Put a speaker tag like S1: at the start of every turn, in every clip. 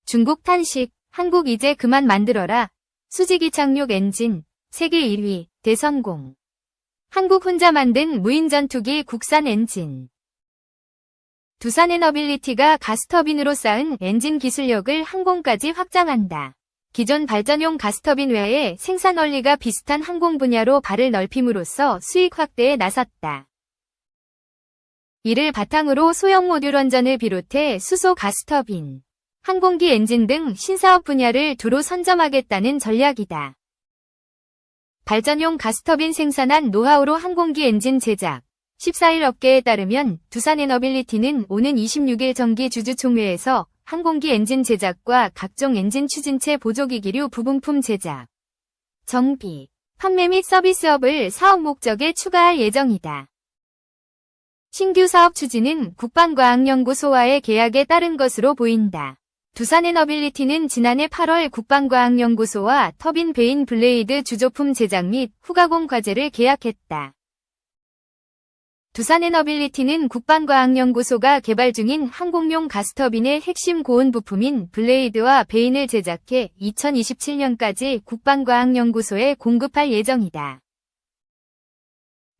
S1: 중국 탄식, 한국 이제 그만 만들어라. 수직 이착륙 엔진, 세계 1위, 대성공. 한국 혼자 만든 무인 전투기 국산 엔진. 두산에너빌리티가 가스터빈으로 쌓은 엔진 기술력을 항공까지 확장한다. 기존 발전용 가스터빈 외에 생산 원리가 비슷한 항공 분야로 발을 넓힘으로써 수익 확대에 나섰다. 이를 바탕으로 소형 모듈 원전을 비롯해 수소 가스터빈, 항공기 엔진 등 신사업 분야를 두루 선점하겠다는 전략이다. 발전용 가스터빈 생산한 노하우로 항공기 엔진 제작. 14일 업계에 따르면 두산에너빌리티는 오는 26일 정기 주주총회에서 항공기 엔진 제작과 각종 엔진 추진체 보조기기류 부분품 제작, 정비, 판매 및 서비스업을 사업 목적에 추가할 예정이다. 신규 사업 추진은 국방과학연구소와의 계약에 따른 것으로 보인다. 두산에너빌리티는 지난해 8월 국방과학연구소와 터빈 베인 블레이드 주조품 제작 및 후가공 과제를 계약했다. 두산에너빌리티는 국방과학연구소가 개발 중인 항공용 가스터빈의 핵심 고온 부품인 블레이드와 베인을 제작해 2027년까지 국방과학연구소에 공급할 예정이다.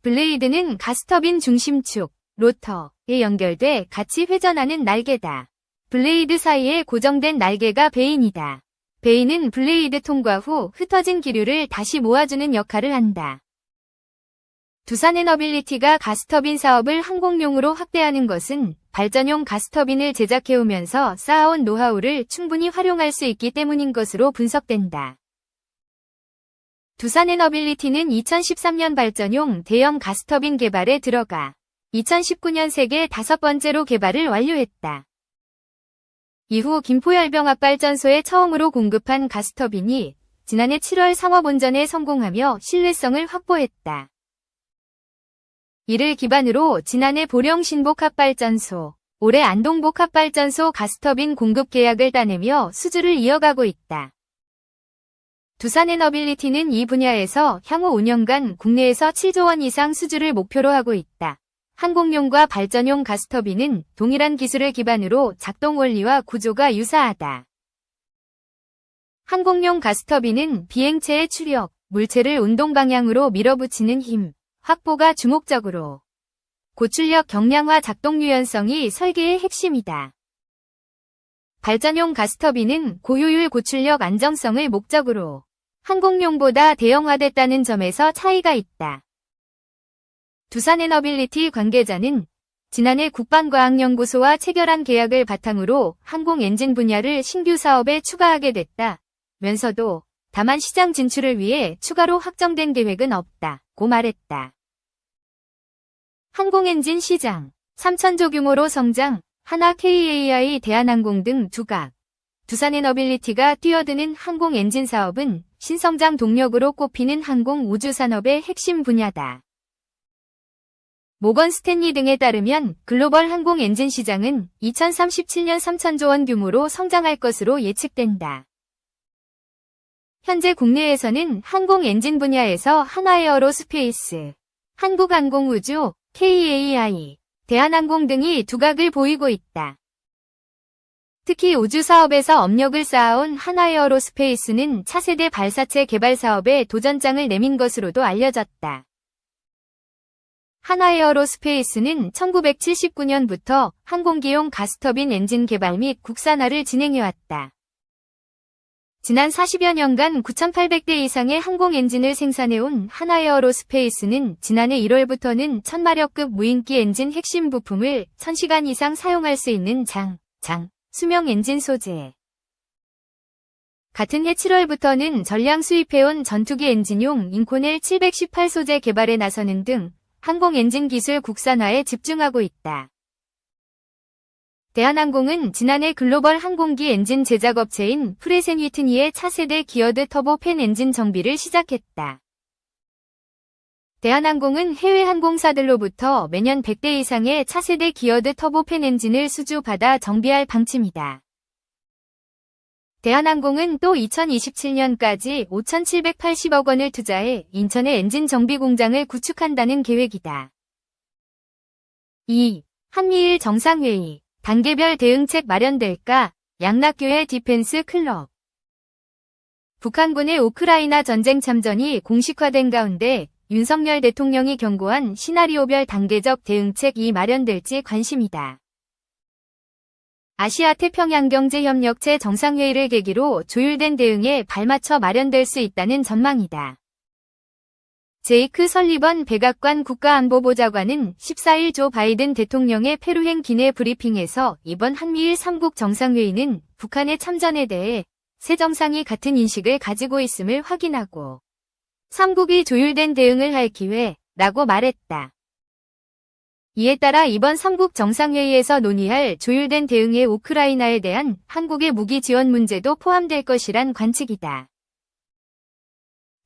S1: 블레이드는 가스터빈 중심축, 로터에 연결돼 같이 회전하는 날개다. 블레이드 사이에 고정된 날개가 베인이다. 베인은 블레이드 통과 후 흩어진 기류를 다시 모아주는 역할을 한다. 두산에너빌리티가 가스터빈 사업을 항공용으로 확대하는 것은 발전용 가스터빈을 제작해오면서 쌓아온 노하우를 충분히 활용할 수 있기 때문인 것으로 분석된다. 두산에너빌리티는 2013년 발전용 대형 가스터빈 개발에 들어가 2019년 세계 5번째로 개발을 완료했다. 이후 김포열병합발전소에 처음으로 공급한 가스터빈이 지난해 7월 상업운전에 성공하며 신뢰성을 확보했다. 이를 기반으로 지난해 보령 신복합발전소, 올해 안동복합발전소 가스터빈 공급 계약을 따내며 수주를 이어가고 있다. 두산에너빌리티는 이 분야에서 향후 5년간 국내에서 7조 원 이상 수주를 목표로 하고 있다. 항공용과 발전용 가스터빈은 동일한 기술을 기반으로 작동 원리와 구조가 유사하다. 항공용 가스터빈은 비행체의 추력, 물체를 운동 방향으로 밀어붙이는 힘, 확보가 주목적으로 고출력 경량화 작동 유연성이 설계의 핵심이다. 발전용 가스터빈은 고효율 고출력 안정성을 목적으로 항공용보다 대형화됐다는 점에서 차이가 있다. 두산에너빌리티 관계자는 지난해 국방과학연구소와 체결한 계약을 바탕으로 항공 엔진 분야를 신규 사업에 추가하게 됐다면서도 다만 시장 진출을 위해 추가로 확정된 계획은 없다고 말했다. 항공 엔진 시장 3천조 규모로 성장, 하나 KAI 대한항공 등 두각. 두산에너빌리티가 뛰어드는 항공 엔진 사업은 신성장 동력으로 꼽히는 항공 우주 산업의 핵심 분야다. 모건 스탠리 등에 따르면 글로벌 항공 엔진 시장은 2037년 3천조 원 규모로 성장할 것으로 예측된다. 현재 국내에서는 항공 엔진 분야에서 하나에어로스페이스, 한국항공우주, KAI, 대한항공 등이 두각을 보이고 있다. 특히 우주 사업에서 업력을 쌓아온 하나에어로스페이스는 차세대 발사체 개발 사업에 도전장을 내민 것으로도 알려졌다. 하나에어로스페이스는 1979년부터 항공기용 가스터빈 엔진 개발 및 국산화를 진행해왔다. 지난 40여 년간 9,800대 이상의 항공 엔진을 생산해온 하나에어로스페이스는 지난해 1월부터는 1000마력급 무인기 엔진 핵심 부품을 1000시간 이상 사용할 수 있는 수명 엔진 소재. 같은 해 7월부터는 전량 수입해온 전투기 엔진용 인코넬 718 소재 개발에 나서는 등 항공 엔진 기술 국산화에 집중하고 있다. 대한항공은 지난해 글로벌 항공기 엔진 제작업체인 프레센 휘트니의 차세대 기어드 터보팬 엔진 정비를 시작했다. 대한항공은 해외 항공사들로부터 매년 100대 이상의 차세대 기어드 터보팬 엔진을 수주받아 정비할 방침이다. 대한항공은 또 2027년까지 5,780억 원을 투자해 인천에 엔진 정비 공장을 구축한다는 계획이다. 2. 한미일 정상회의, 단계별 대응책 마련될까? 양락교회 디펜스 클럽. 북한군의 우크라이나 전쟁 참전이 공식화된 가운데 윤석열 대통령이 경고한 시나리오별 단계적 대응책이 마련될지 관심이다. 아시아 태평양경제협력체 정상회의를 계기로 조율된 대응에 발맞춰 마련될 수 있다는 전망이다. 제이크 설리번 백악관 국가안보보좌관은 14일 조 바이든 대통령의 페루행 기내 브리핑에서 이번 한미일 3국 정상회의는 북한의 참전에 대해 세 정상이 같은 인식을 가지고 있음을 확인하고 3국이 조율된 대응을 할 기회라고 말했다. 이에 따라 이번 3국 정상회의에서 논의할 조율된 대응에 우크라이나에 대한 한국의 무기 지원 문제도 포함될 것이란 관측이다.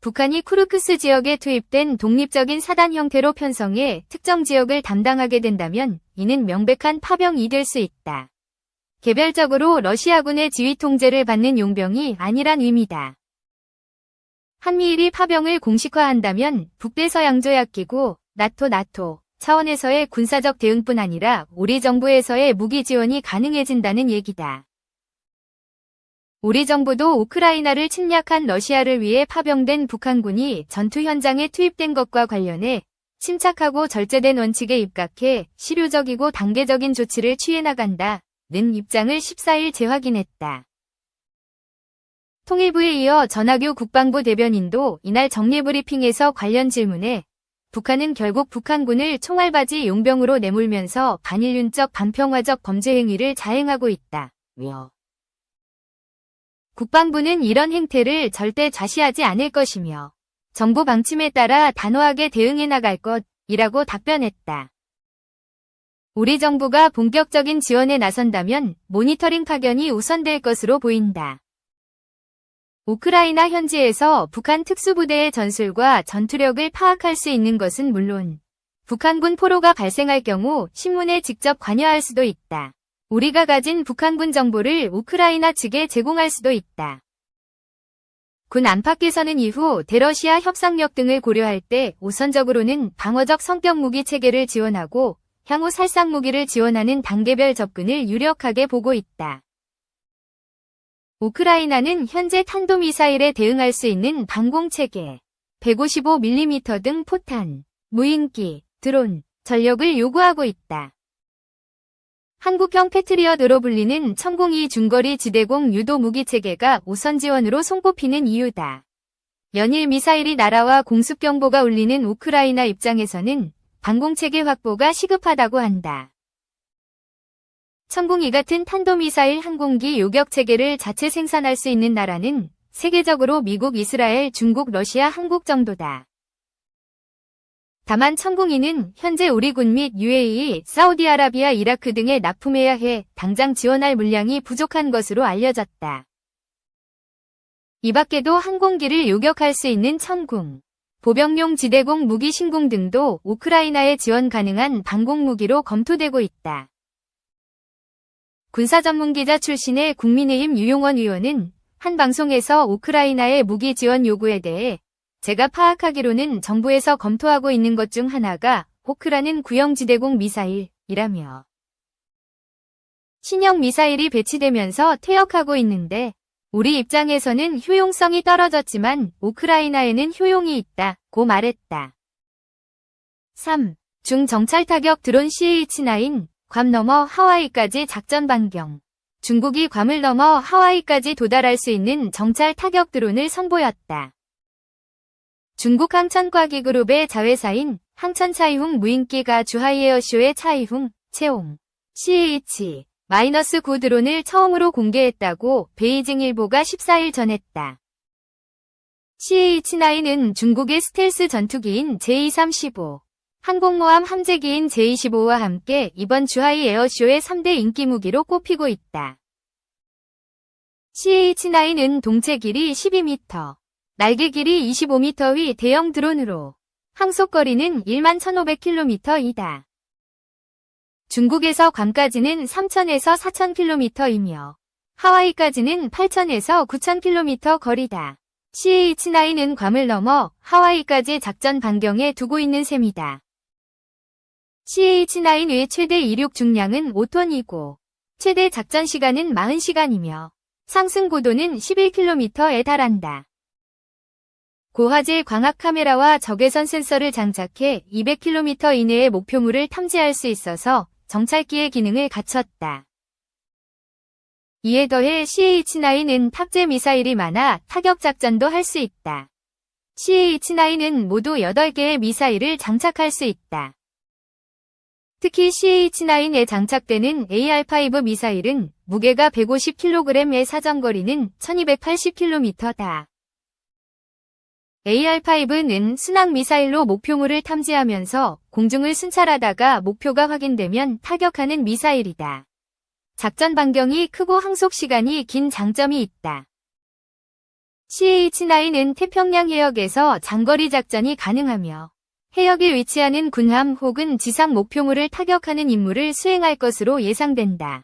S1: 북한이 쿠르크스 지역에 투입된 독립적인 사단 형태로 편성해 특정 지역을 담당하게 된다면 이는 명백한 파병이 될 수 있다. 개별적으로 러시아군의 지휘 통제를 받는 용병이 아니란 의미다. 한미일이 파병을 공식화한다면 북대서양조약기구, 나토 차원에서의 군사적 대응뿐 아니라 우리 정부에서의 무기 지원이 가능해진다는 얘기다. 우리 정부도 우크라이나를 침략한 러시아를 위해 파병된 북한군이 전투 현장에 투입된 것과 관련해 침착하고 절제된 원칙에 입각해 실효적이고 단계적인 조치를 취해 나간다는 입장을 14일 재확인했다. 통일부에 이어 전하규 국방부 대변인도 이날 정례브리핑에서 관련 질문에 북한은 결국 북한군을 총알바지 용병으로 내몰면서 반인륜적 반평화적 범죄 행위를 자행하고 있다며 국방부는 이런 행태를 절대 좌시하지 않을 것이며 정부 방침에 따라 단호하게 대응해 나갈 것이라고 답변했다. 우리 정부가 본격적인 지원에 나선다면 모니터링 파견이 우선될 것으로 보인다. 우크라이나 현지에서 북한 특수부대의 전술과 전투력을 파악할 수 있는 것은 물론 북한군 포로가 발생할 경우 신문에 직접 관여할 수도 있다. 우리가 가진 북한군 정보를 우크라이나 측에 제공할 수도 있다. 군 안팎에서는 이후 대러시아 협상력 등을 고려할 때 우선적으로는 방어적 성격 무기 체계를 지원하고 향후 살상 무기를 지원하는 단계별 접근을 유력하게 보고 있다. 우크라이나는 현재 탄도미사일에 대응할 수 있는 방공체계, 155mm 등 포탄, 무인기, 드론, 전력을 요구하고 있다. 한국형 패트리엇으로 불리는 천공이 중거리 지대공 유도 무기체계가 우선 지원으로 손꼽히는 이유다. 연일 미사일이 날아와 공습경보가 울리는 우크라이나 입장에서는 방공체계 확보가 시급하다고 한다. 천공이 같은 탄도미사일 항공기 요격체계를 자체 생산할 수 있는 나라는 세계적으로 미국, 이스라엘, 중국, 러시아, 한국 정도다. 다만 천공이는 현재 우리 군 및 UAE, 사우디아라비아, 이라크 등에 납품해야 해 당장 지원할 물량이 부족한 것으로 알려졌다. 이 밖에도 항공기를 요격할 수 있는 천궁, 보병용 지대공 무기 신궁 등도 우크라이나에 지원 가능한 방공무기로 검토되고 있다. 군사전문기자 출신의 국민의힘 유용원 의원은 한 방송에서 우크라이나의 무기 지원 요구에 대해 제가 파악하기로는 정부에서 검토하고 있는 것 중 하나가 호크라는 구형 지대공 미사일이라며 신형 미사일이 배치되면서 퇴역하고 있는데 우리 입장에서는 효용성이 떨어졌지만 우크라이나에는 효용이 있다고 말했다. 3. 중 정찰 타격 드론 CH-9 괌 넘어 하와이까지 작전 반경. 중국이 괌을 넘어 하와이까지 도달할 수 있는 정찰 타격 드론을 선보였다. 중국 항천과기 그룹의 자회사인 항천 차이훈 무인기가 주하이에어쇼의 차이훈, 채용, CH-9 드론을 처음으로 공개했다고 베이징 일보가 14일 전했다. CH-9은 중국의 스텔스 전투기인 J-35, 항공모함 함재기인 J-15와 함께 이번 주하이 에어쇼의 3대 인기 무기로 꼽히고 있다. CH-9은 동체 길이 12m, 날개 길이 25m의 대형 드론으로 항속거리는 11,500km이다. 중국에서 괌까지는 3,000에서 4,000km이며 하와이까지는 8,000에서 9,000km 거리다. CH-9은 괌을 넘어 하와이까지 작전 반경에 두고 있는 셈이다. CH-9의 최대 이륙 중량은 5톤이고 최대 작전 시간은 40시간이며 상승 고도는 11km에 달한다. 고화질 광학 카메라와 적외선 센서를 장착해 200km 이내의 목표물을 탐지할 수 있어서 정찰기의 기능을 갖췄다. 이에 더해 CH-9은 탑재 미사일이 많아 타격 작전도 할 수 있다. CH-9은 모두 8개의 미사일을 장착할 수 있다. 특히 CH-9에 장착되는 AR-5 미사일은 무게가 150kg에 사정거리는 1280km다. AR-5는 순항 미사일로 목표물을 탐지하면서 공중을 순찰하다가 목표가 확인되면 타격하는 미사일이다. 작전 반경이 크고 항속 시간이 긴 장점이 있다. CH-9은 태평양 해역에서 장거리 작전이 가능하며 해역에 위치하는 군함 혹은 지상 목표물을 타격하는 임무를 수행할 것으로 예상된다.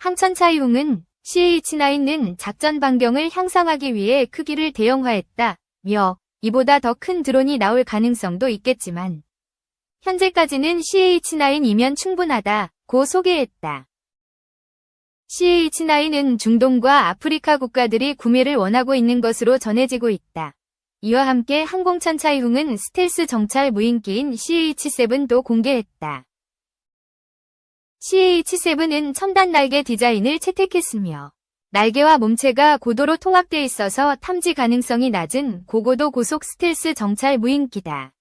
S1: 항천차이웅은 CH-9은 작전 반경을 향상하기 위해 크기를 대형화했다며 이보다 더 큰 드론이 나올 가능성도 있겠지만 현재까지는 CH-9이면 충분하다고 소개했다. CH-9은 중동과 아프리카 국가들이 구매를 원하고 있는 것으로 전해지고 있다. 이와 함께 항공천 차이웅은 스텔스 정찰 무인기인 CH-7도 공개했다. CH-7은 첨단 날개 디자인을 채택했으며 날개와 몸체가 고도로 통합돼 있어서 탐지 가능성이 낮은 고고도 고속 스텔스 정찰 무인기다.